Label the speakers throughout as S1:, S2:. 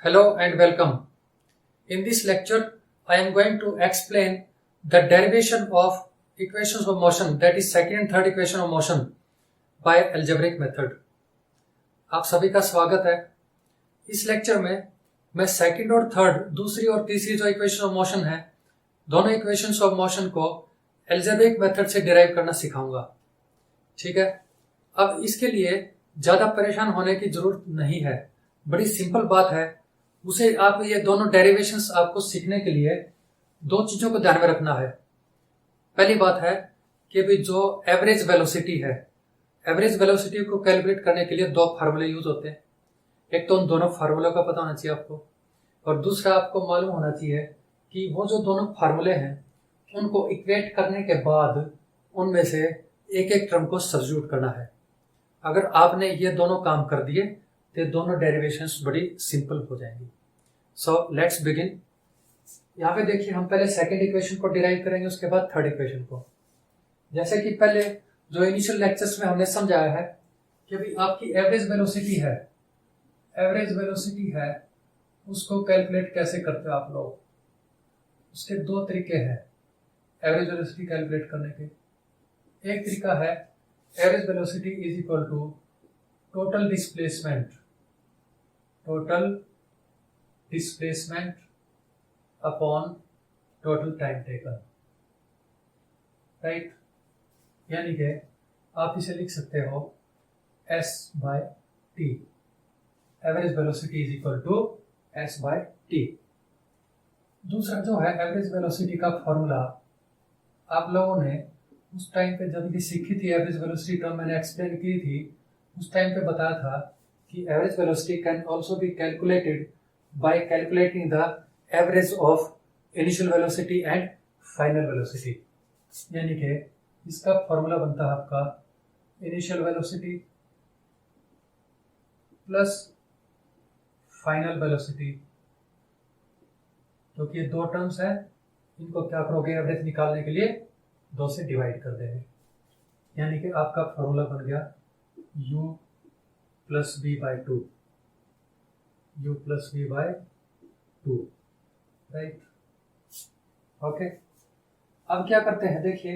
S1: Hello and welcome. In this lecture, I am going to explain the derivation of equations of motion, that is second and third equation of motion by algebraic method. आप सभी का स्वागत है। इस lecture में मैं second और third, दूसरी और तीसरी जो इक्वेशन ऑफ मोशन है, दोनों इक्वेशंस ऑफ मोशन को अलजेब्रिक मेथड से डिराइव करना सिखाऊंगा। ठीक है, अब इसके लिए ज्यादा परेशान होने की जरूरत नहीं है, बड़ी सिंपल बात है। उसे आप ये दोनों डेरिवेशंस आपको सीखने के लिए दो चीजों को ध्यान में रखना है। पहली बात है कि भी जो एवरेज वेलोसिटी है, एवरेज वेलोसिटी को कैलकुलेट करने के लिए दो फार्मूले यूज होते हैं। एक तो उन दोनों फार्मूलों का पता होना चाहिए आपको, और दूसरा आपको मालूम होना चाहिए कि वो जो दोनों फार्मूले हैं उनको इक्वेट करने के बाद उनमें से एक एक टर्म को सब्स्टिट्यूट करना है। अगर आपने ये दोनों काम कर दिए तो दोनों डेरिवेशंस बड़ी सिंपल हो जाएंगी। So let's begin. यहाँ पे देखिए, हम पहले सेकंड इक्वेशन को डिराइव करेंगे, उसके बाद थर्ड इक्वेशन को। जैसे कि पहले जो इनिशियल लेक्चर्स में हमने समझाया है कि भाई आपकी एवरेज वेलोसिटी है, एवरेज वेलोसिटी है उसको कैलकुलेट कैसे करते हो आप लोग। उसके दो तरीके हैं एवरेज वेलोसिटी कैलकुलेट करने के। एक तरीका है average velocity is equal to total displacement, total displacement upon total time taken, right. यानी कि आप इसे लिख सकते हो s by T, average velocity is equal to s by T. दूसरा जो है एवरेज वेलोसिटी का फॉर्मूला, आप लोगों ने उस टाइम पे जब भी सीखी थी एवरेज वेलोसिटी टर्म, मैंने एक्सप्लेन की थी, उस टाइम पे बताया था कि average velocity can also be calculated by calculating the average of initial velocity and final velocity. यानी कि इसका फॉर्मूला बनता है आपका initial velocity plus final velocity, क्योंकि ये दो टर्म्स हैं, इनको क्या करोगे एवरेज निकालने के लिए दो से डिवाइड कर देंगे। यानी कि आपका फॉर्मूला बन गया u plus B by two, u plus B by two, right. Okay, अब क्या करते हैं, देखिए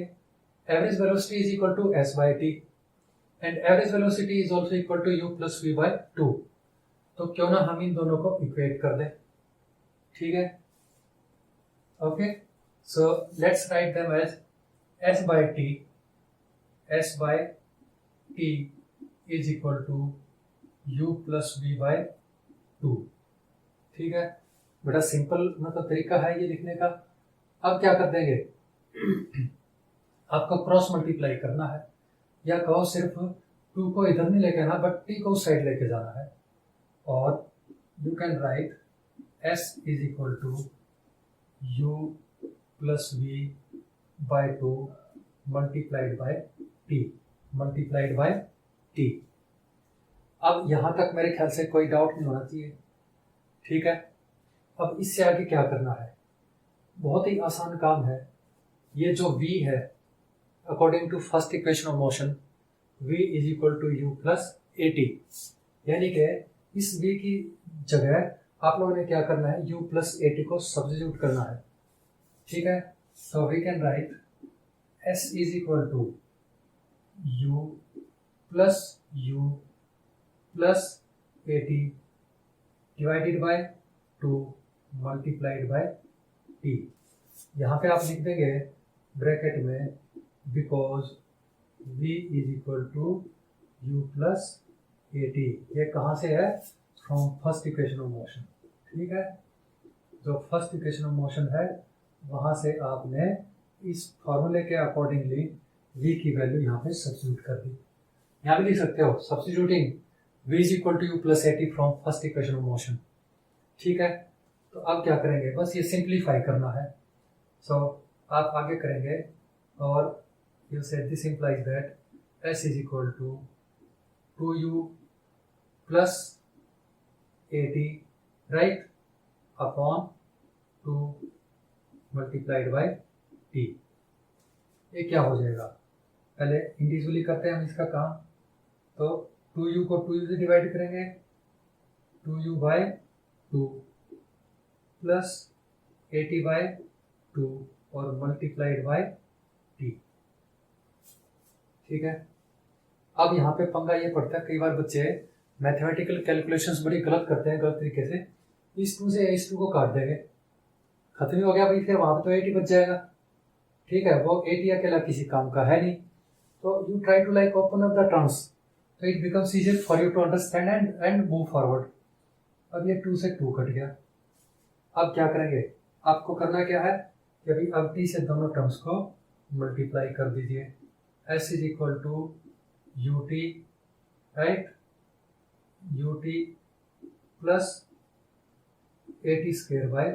S1: average velocity is equal to s by T and average velocity is also equal to u plus v by two. तो क्यों ना हम इन दोनों को इक्वेट कर दें, ठीक है। Okay, so let's write them as s by T, s by T is equal to u plus v by two. ठीक है, बड़ा सिंपल मतलब तरीका है ये लिखने का। अब क्या कर देंगे, आपको क्रॉस मल्टीप्लाई करना है, या कहो सिर्फ टू को इधर नहीं लेके आना बट टी को उस साइड लेके जाना है, और you can write s is equal to u plus v by two multiplied by T, multiplied by T. अब यहां तक मेरे ख्याल से कोई डाउट नहीं होना चाहिए, ठीक है। अब इससे आगे क्या करना है, बहुत ही आसान काम है। ये जो v है, according to first equation of motion, v is equal to u plus A T. यानी कि इस v की जगह आप लोगों ने क्या करना है, u प्लस ए टी को सब्स्टिट्यूट करना है, ठीक है। So we can write s is equal to u plus A T divided by two multiplied by T. यहाँ पे आप लिख देंगे ब्रैकेट में because v is equal to u plus A T. ये कहाँ से है, from first equation of motion, ठीक है। जो फर्स्ट इक्वेशन ऑफ मोशन है वहाँ से आपने इस फॉर्मूले के अकॉर्डिंगली v की वैल्यू यहाँ पे सब्स्टिट्यूट कर दी। यहाँ भी लिख सकते हो substituting v is equal to u plus A T from first equation of motion, ठीक है। तो अब क्या करेंगे, बस ये सिंप्लीफाई करना है। सो आप आगे करेंगे और you say this implies that s is equal to 2u plus A T, right, upon 2 multiplied by T. ये क्या हो जाएगा, पहले इंडिविजुअली करते हैं हम इसका काम। तो 2u को 2u से डिवाइड करेंगे, 2u बाय 2 प्लस AT/2 और मल्टीप्लाइड बाय T। ठीक है, अब यहाँ पे पंगा ये पड़ता है, कई बार बच्चे मैथमेटिकल कैलकुलेशंस बड़ी गलत करते हैं, गलत तरीके से। इस 2 से इस 2 को काट देंगे, खत्म ही हो गया भाई, फिर वहां पे तो 80 बच जाएगा। ठीक है, वो 80 अकेला किसी काम का है नहीं। तो you try to like open up the terms, तो it becomes easier for you to understand and move forward. अब ये 2 से 2 कट गया। अब क्या करेंगे, आपको करना क्या है कि अभी अब T से दोनों टर्म्स को मल्टीप्लाई कर दीजिए। S is equal to UT, right, UT plus AT square by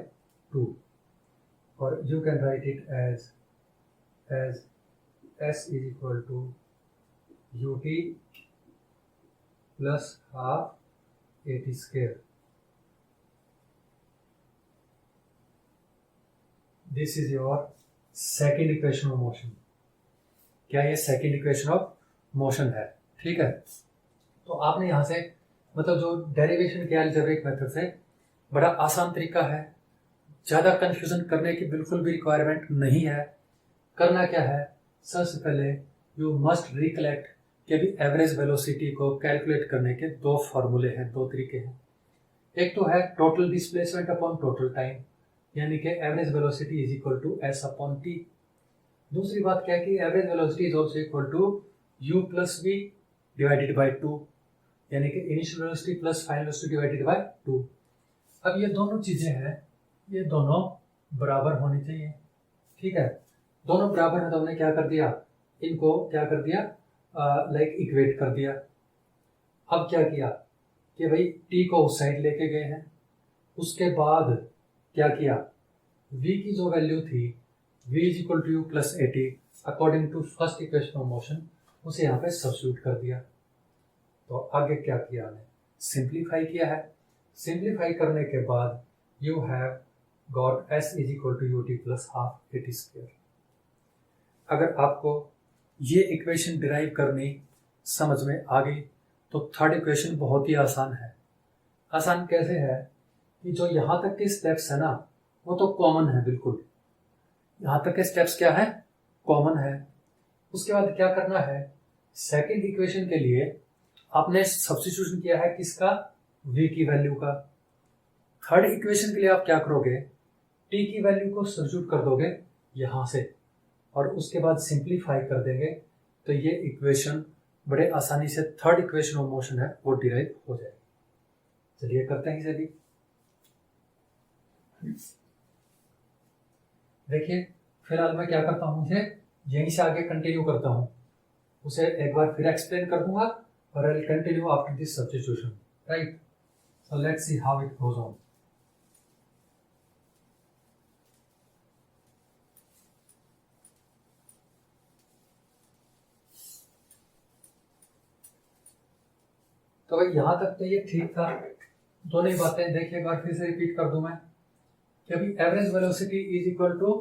S1: 2, और you can write it as S is equal to UT plus half AT square. This is your second equation of motion. क्या ये second equation of motion है? ठीक है, तो आपने यहाँ से मतलब जो डेरिवेशन के अलजेब्रिक मेथड से बड़ा आसान तरीका है, ज़्यादा कंफ्यूजन करने की बिल्कुल भी रिक्वायरमेंट नहीं है। करना क्या है, सबसे पहले यू मस्ट रिकलेक्ट कि अभी एवरेज वेलोसिटी को कैलकुलेट करने के 2 फार्मूले हैं, 2 तरीके हैं। एक तो है total displacement upon total time, यानी कि average velocity is equal to S upon T। दूसरी बात क्या है कि average velocity is also equal to U plus V divided by 2, यानी कि initial velocity plus final velocity divided by 2। अब ये दोनों चीज़ें हैं, ये दोनों बराबर होनी चाहिए। ठीक है, दोनों बराबर है तो हमने क्या कर दिया, इनको क्या कर दिया, लाइक इक्वेट कर दिया। अब क्या किया कि भाई T को उस साइड लेके गए हैं, उसके बाद क्या किया, V की जो वैल्यू थी V is equal to U plus AT according to first equation of motion, उसे यहाँ पे सब्स्टिट्यूट कर दिया। तो आगे क्या किया हमने, सिंप्लीफाई किया है। सिंप्लीफाई करने के बाद you have got S is equal to UT plus half AT square. अगर आपको ये इक्वेशन डिराइव करनी समझ में आ गई तो थर्ड इक्वेशन बहुत ही आसान है। आसान कैसे है कि जो यहाँ तक के स्टेप्स है ना वो तो कॉमन है, बिल्कुल यहाँ तक के स्टेप्स क्या है, कॉमन है। उसके बाद क्या करना है, सेकंड इक्वेशन के लिए आपने सब्स्टिट्यूशन किया है किसका, V की वैल्यू का। थर्ड इक्वेशन के लिए आप क्या करोगे, T की वैल्यू को सब्स्टिट्यूट कर दोगे यहाँ से और उसके बाद सिंप्लीफाई कर देंगे, तो ये इक्वेशन बड़े आसानी से थर्ड इक्वेशन ऑफ मोशन है वो डिराइव हो जाएगी। चलिए करते हैं इसे भी। देखिए फिलहाल मैं क्या करता हूँ, मुझे यहीं से आगे कंटिन्यू करता हूँ, उसे एक बार फिर एक्सप्लेन कर दूंगा और I will continue after this substitution, right. So let's see how it goes on. तो भाई यहाँ तक तो ये ठीक था, दोनों ही बातें देखिए एक बार फिर से रिपीट कर दूं मैं कि अभी average velocity is equal to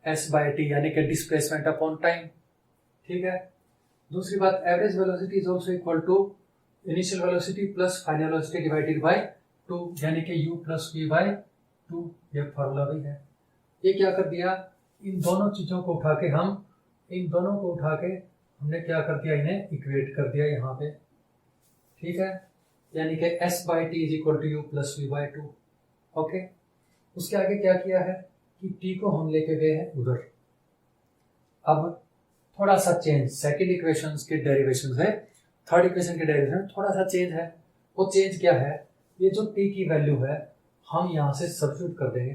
S1: S by T, यानी कि डिस्प्लेसमेंट अपॉन टाइम। ठीक है, दूसरी बात average velocity is also equal to initial velocity plus final velocity divided by 2, यानी कि U प्लस V बाय 2, ये फार्मूला भी है। ये क्या कर दिया, इन दोनों चीज़ों को उठा के हमने क्या कर दिया, इन्हें इक्वेट कर दिया यहाँ पे। ठीक है, यानी कि S by T is equal to U plus V by 2। Okay, उसके आगे क्या किया है कि T को हम लेके गए हैं उधर। अब थोड़ा सा चेंज, सेकेंड इक्वेशन के डेरिवेशन से थर्ड इक्वेशन के डेरिवेशन थोड़ा सा चेंज है। वो चेंज क्या है, ये जो T की वैल्यू है हम यहाँ से सब्स्टिट्यूट कर देंगे।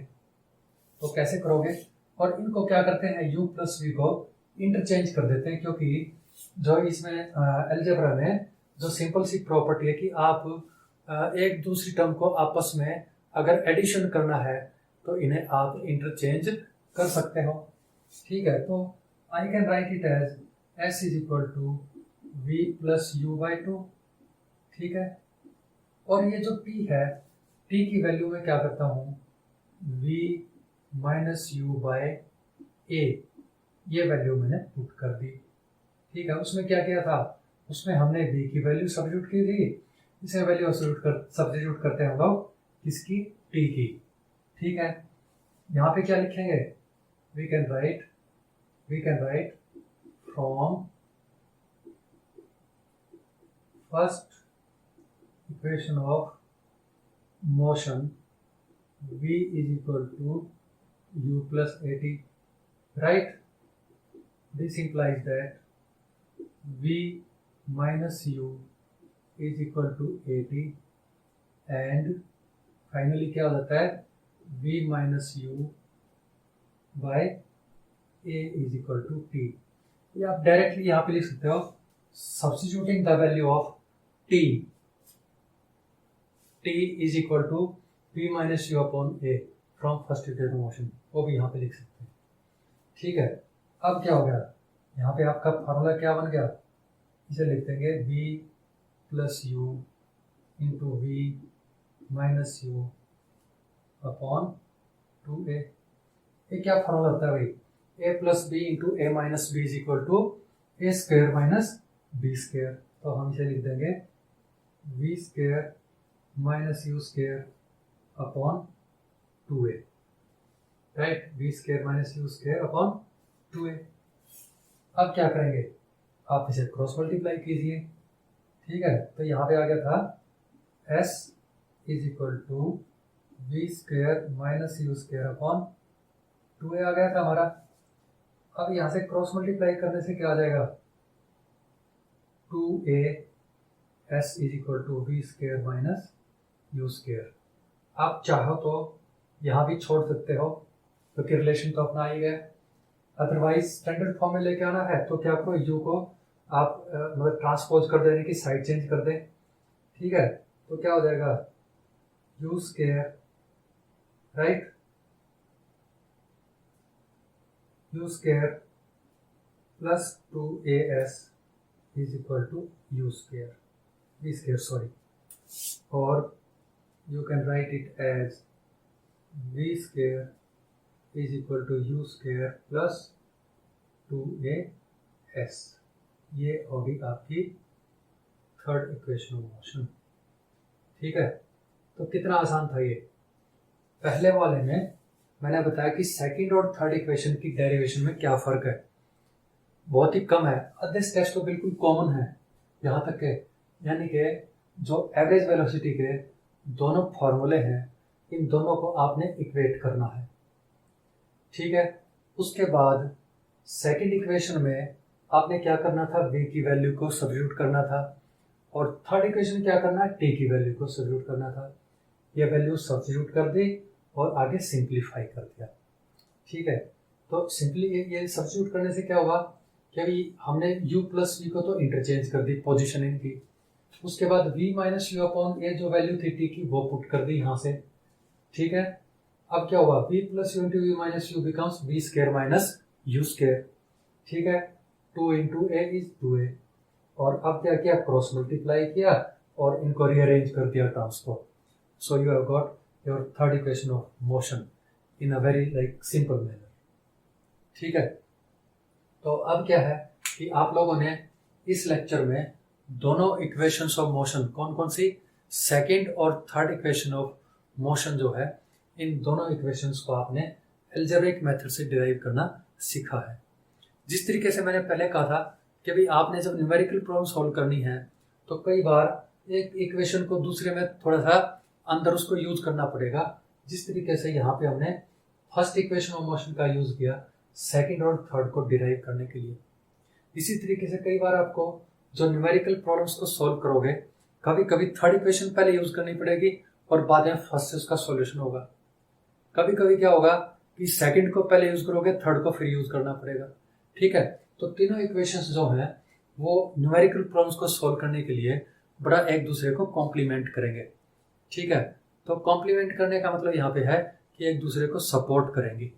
S1: तो कैसे करोगे, और इनको क्या करते हैं, U प्लस V को इंटरचेंज कर देते हैं, क्योंकि जो इसमें अलजेब्रा में जो सिंपल सी प्रॉपर्टी है कि आप एक दूसरी टर्म को आपस में अगर एडिशन करना है तो इन्हें आप इंटरचेंज कर सकते हो। ठीक है, तो I can write it as S is equal to V plus U by 2। ठीक है, और ये जो T है, T की वैल्यू में क्या करता हूँ, V minus U by A, ये वैल्यू मैंने पुट कर दी। ठीक है, उसमें क्या किया था, उसमें हमने V की वैल्यू सब्स्टिट्यूट की थी, इसे वैल्यू सब्स्टिट्यूट करते हैं हम लोग किसकी, टी की। ठीक है, यहाँ पे क्या लिखेंगे, we can write from first equation of motion v is equal to u plus at, right? This implies that v minus u is equal to at, and finally क्या हो जाता है, v minus u by a is equal to t। ये आप directly यहाँ पे लिख सकते हो, substituting the value of t is equal to v minus u upon a from first equation of motion, वो भी यहाँ पे लिख सकते हैं। ठीक है, अब क्या हो गया, यहाँ पे आपका फार्मूला क्या बन गया, इसे लिख देंगे v plus U into V minus U upon 2a। ये क्या फार्मूला होता है भाई, a plus B into A minus B is equal to A square minus B square. तो हम इसे लिख देंगे v square minus U square upon 2a, right, v square minus U square upon 2a। अब क्या करेंगे, आप इसे क्रॉस मल्टीप्लाई कीजिए। ठीक है, तो यहाँ पे आ गया था s is equal to V square minus U square upon 2a आ गया था हमारा। अब यहाँ से क्रॉस मल्टीप्लाई करने से क्या आ जाएगा, 2a s is equal to V square minus U square. आप चाहो तो यहाँ भी छोड़ सकते हो, क्योंकि रिलेशन तो अपना ही है। अदरवाइज स्टैंडर्ड फॉर्म में लेके आना है तो क्या करो, यू को आप मतलब ट्रांसपोज कर देने की साइड चेंज कर दें। ठीक है, तो क्या हो जाएगा, U square, right, U square plus 2as is equal to U square, V square sorry, और you can write it as v square is equal to u square plus 2as। ये होगी आपकी थर्ड इक्वेशन ऑफ मोशन। ठीक है, तो कितना आसान था ये। पहले वाले में मैंने बताया कि सेकंड और थर्ड इक्वेशन की डेरिवेशन में क्या फर्क है, बहुत ही कम है। दिस टेस्ट तो बिल्कुल कॉमन है यहाँ तक के, यानी कि जो एवरेज वेलोसिटी के दोनों फॉर्मूले हैं, इन दोनों को आपने इक्वेट करना है। ठीक है, उसके बाद सेकंड इक्वेशन में आपने क्या करना था, v की वैल्यू को सब्स्टिट्यूट करना था, और थर्ड इक्वेशन क्या करना है, t की वैल्यू को सब्स्टिट्यूट करना था। ये वैल्यू सब्स्टिट्यूट कर दी और आगे सिंप्लीफाई कर दिया। ठीक है, तो सिंपली ये सब्स्टिट्यूट करने से क्या होगा कि अभी हमने u प्लस वी को तो इंटरचेंज कर दी पोजिशन इनकी, उसके बाद v माइनस यू अपॉन ए जो वैल्यू थी t की वो पुट कर दी यहाँ से। ठीक है, अब क्या हुआ, v plus U into V minus U becomes V square minus U square. ठीक है, 2 इंटू ए इज 2a, और अब क्या किया, क्रॉस मल्टीप्लाई किया और इनको रीअरेंज कर दिया transpose. So you have got your third equation of motion in a very like simple manner. ठीक है, तो अब क्या है कि आप लोगों ने इस लेक्चर में दोनों इक्वेशंस ऑफ मोशन, कौन कौन सी, सेकंड और थर्ड इक्वेशन ऑफ मोशन जो है, इन दोनों इक्वेशंस को आपने अलजेब्रिक मेथड से डिराइव करना सीखा है। जिस तरीके से मैंने पहले कहा था कि भाई आपने जब न्यूमेरिकल प्रॉब्लम सॉल्व करनी है तो कई बार एक इक्वेशन को दूसरे में थोड़ा सा अंदर उसको यूज करना पड़ेगा। जिस तरीके से यहाँ पे हमने फर्स्ट इक्वेशन ऑफ मोशन का यूज किया सेकंड और थर्ड को डिराइव करने के लिए, इसी तरीके से कई बार आपको जो न्यूमेरिकल प्रॉब्लम्स को सॉल्व करोगे, कभी कभी थर्ड इक्वेशन पहले यूज करनी पड़ेगी और बाद में फर्स्ट से उसका सॉल्यूशन होगा। कभी कभी क्या होगा कि सेकंड को पहले यूज करोगे, थर्ड को फिर यूज करना पड़ेगा। ठीक है, तो तीनों इक्वेशंस जो हैं वो न्यूमेरिकल प्रॉब्लम्स को सॉल्व करने के लिए बड़ा एक दूसरे को कॉम्प्लीमेंट करेंगे। ठीक है, तो कॉम्प्लीमेंट करने का मतलब यहाँ पे है कि एक दूसरे को सपोर्ट करेंगे।